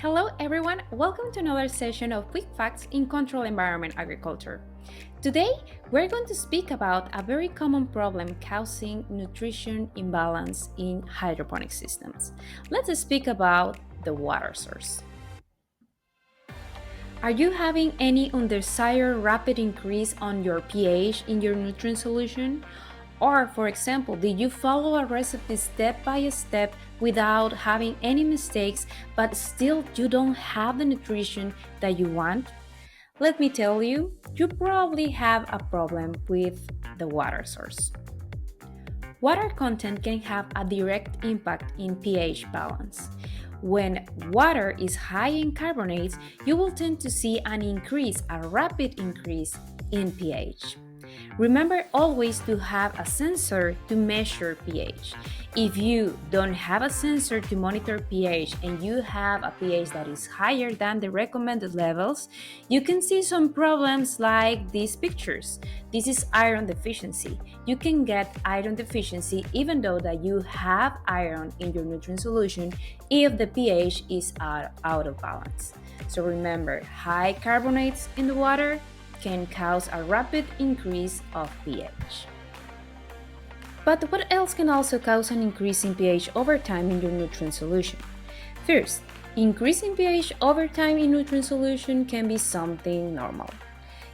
Hello everyone, welcome to another session of Quick Facts in Controlled Environment Agriculture. Today, we're going to speak about a very common problem causing nutrition imbalance in hydroponic systems. Let's speak about the water source. Are you having any undesired rapid increase on your pH in your nutrient solution? Or, for example, did you follow a recipe step by step without having any mistakes, but still you don't have the nutrition that you want? Let me tell you, you probably have a problem with the water source. Water content can have a direct impact in pH balance. When water is high in carbonates, you will tend to see a rapid increase in pH. Remember always to have a sensor to measure pH. If you don't have a sensor to monitor pH and you have a pH that is higher than the recommended levels, you can see some problems like these pictures. This is iron deficiency. You can get iron deficiency even though that you have iron in your nutrient solution if the pH is out of balance. So remember, high carbonates in the water can cause a rapid increase of pH. But what else can also cause an increase in pH over time in your nutrient solution? First, increasing pH over time in nutrient solution can be something normal.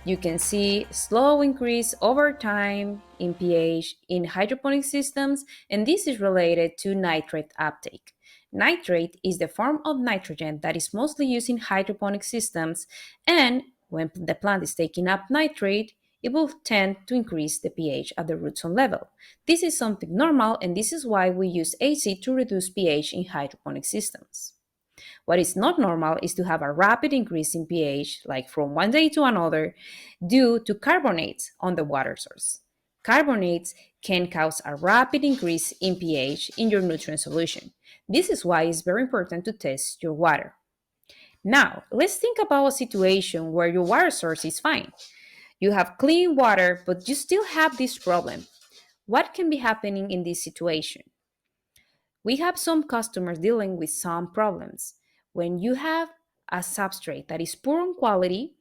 You can see slow increase over time in pH in hydroponic systems, and this is related to nitrate uptake. Nitrate is the form of nitrogen that is mostly used in hydroponic systems, and when the plant is taking up nitrate, it will tend to increase the pH at the root zone level. This is something normal, and this is why we use AC to reduce pH in hydroponic systems. What is not normal is to have a rapid increase in pH, like from one day to another, due to carbonates on the water source. Carbonates can cause a rapid increase in pH in your nutrient solution. This is why it's very important to test your water. Now, let's think about a situation where your water source is fine. You have clean water, but you still have this problem. What can be happening in this situation? We have some customers dealing with some problems. When you have a substrate that is poor quality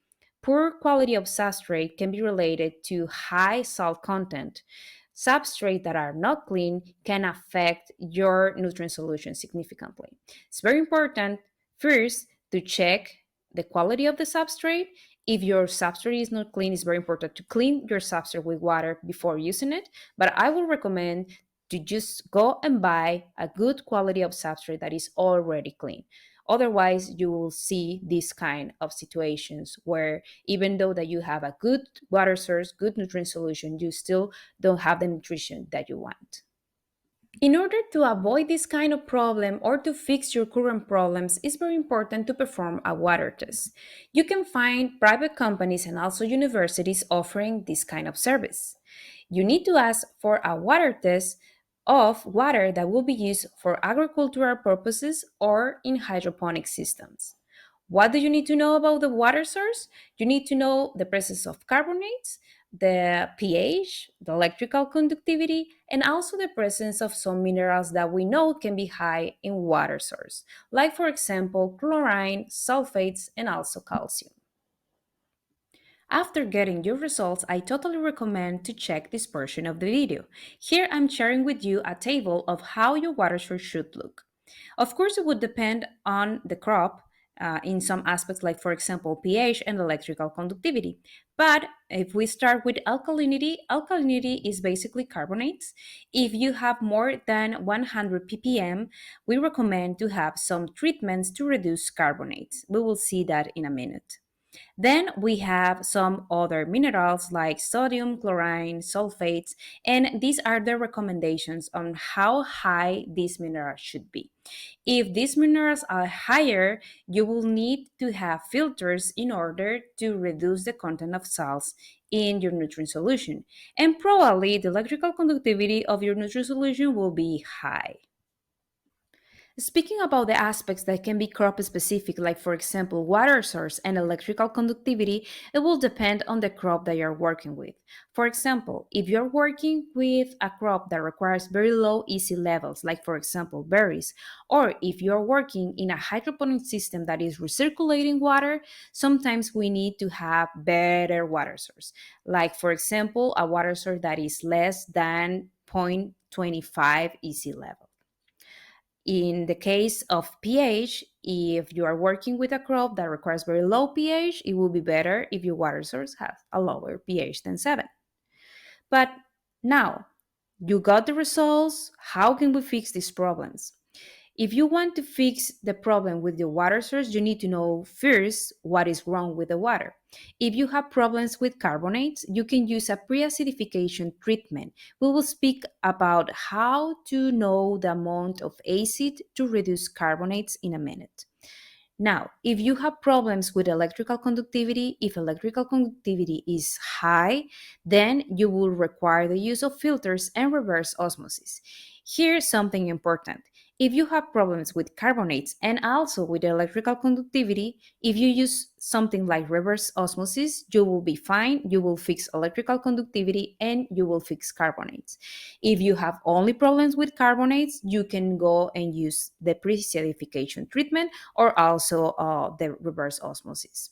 of substrate can be related to high salt content. Substrates that are not clean can affect your nutrient solution significantly. It's very important first to check the quality of the substrate. If your substrate is not clean, it's very important to clean your substrate with water before using it. But I will recommend to just go and buy a good quality of substrate that is already clean. Otherwise, you will see these kind of situations where even though that you have a good water source, good nutrient solution, you still don't have the nutrition that you want. In order to avoid this kind of problem or to fix your current problems, it's very important to perform a water test. You can find private companies and also universities offering this kind of service. You need to ask for a water test of water that will be used for agricultural purposes or in hydroponic systems. What do you need to know about the water source? You need to know the presence of carbonates, the pH, the electrical conductivity, and also the presence of some minerals that we know can be high in water source, like for example, chlorine, sulfates, and also calcium. After getting your results, I totally recommend to check this portion of the video. Here I'm sharing with you a table of how your water source should look. Of course, it would depend on the crop in some aspects, like for example, pH and electrical conductivity. But if we start with alkalinity, alkalinity is basically carbonates. If you have more than 100 ppm, we recommend to have some treatments to reduce carbonates. We will see that in a minute. Then we have some other minerals like sodium, chlorine, sulfates, and these are the recommendations on how high these minerals should be. If these minerals are higher, you will need to have filters in order to reduce the content of salts in your nutrient solution. And probably the electrical conductivity of your nutrient solution will be high. Speaking about the aspects that can be crop specific, like for example, water source and electrical conductivity, it will depend on the crop that you're working with. For example, if you're working with a crop that requires very low EC levels, like for example, berries, or if you're working in a hydroponic system that is recirculating water, sometimes we need to have better water source. Like for example, a water source that is less than 0.25 EC level. In the case of pH, if you are working with a crop that requires very low pH, it will be better if your water source has a lower pH than 7. But now, you got the results. How can we fix these problems? If you want to fix the problem with your water source, you need to know first what is wrong with the water. If you have problems with carbonates, you can use a pre-acidification treatment. We will speak about how to know the amount of acid to reduce carbonates in a minute. Now, if you have problems with electrical conductivity, if electrical conductivity is high, then you will require the use of filters and reverse osmosis. Here's something important. If you have problems with carbonates and also with electrical conductivity, if you use something like reverse osmosis, you will be fine. You will fix electrical conductivity and you will fix carbonates. If you have only problems with carbonates, you can go and use the pre-acidification treatment or also the reverse osmosis.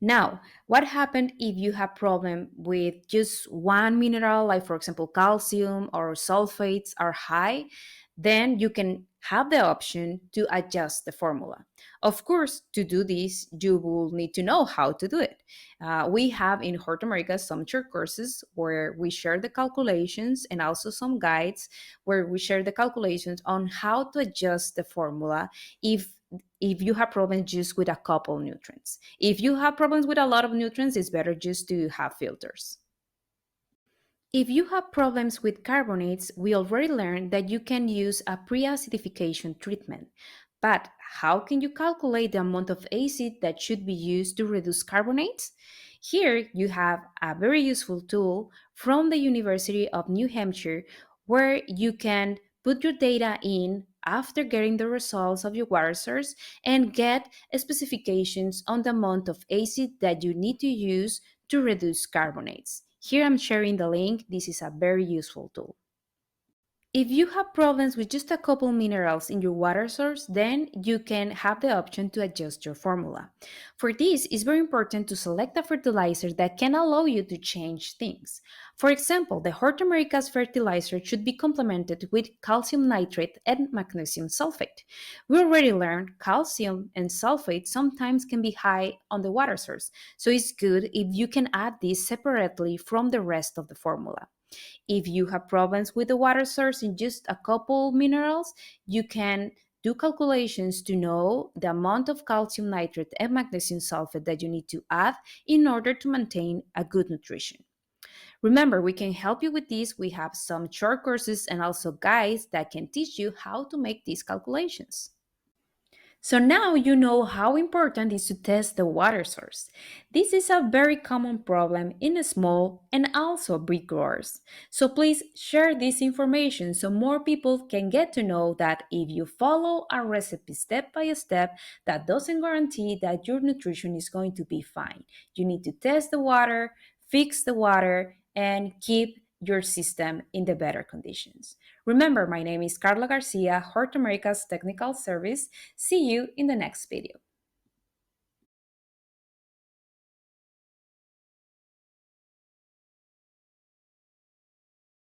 Now, what happened if you have problem with just one mineral, like for example, calcium or sulfates are high? Then you can have the option to adjust the formula. Of course, to do this, you will need to know how to do it. We have in Hort America some short courses where we share the calculations and also some guides where we share the calculations on how to adjust the formula if you have problems just with a couple nutrients. If you have problems with a lot of nutrients, it's better just to have filters. If you have problems with carbonates, we already learned that you can use a pre-acidification treatment. But how can you calculate the amount of acid that should be used to reduce carbonates? Here you have a very useful tool from the University of New Hampshire where you can put your data in after getting the results of your water source and get specifications on the amount of acid that you need to use to reduce carbonates. Here I'm sharing the link. This is a very useful tool. If you have problems with just a couple minerals in your water source, then you can have the option to adjust your formula. For this, it's very important to select a fertilizer that can allow you to change things. For example, the Hort America's fertilizer should be complemented with calcium nitrate and magnesium sulfate. We already learned calcium and sulfate sometimes can be high on the water source, so it's good if you can add this separately from the rest of the formula. If you have problems with the water source in just a couple minerals, you can do calculations to know the amount of calcium nitrate and magnesium sulfate that you need to add in order to maintain a good nutrition. Remember, we can help you with this. We have some short courses and also guides that can teach you how to make these calculations. So now you know how important it is to test the water source. This is a very common problem in small and also big growers. So please share this information so more people can get to know that if you follow a recipe step by step, that doesn't guarantee that your nutrition is going to be fine. You need to test the water, fix the water, and keep your system in the better conditions. Remember, my name is Carla Garcia, Hort America's Technical Service. See you in the next video.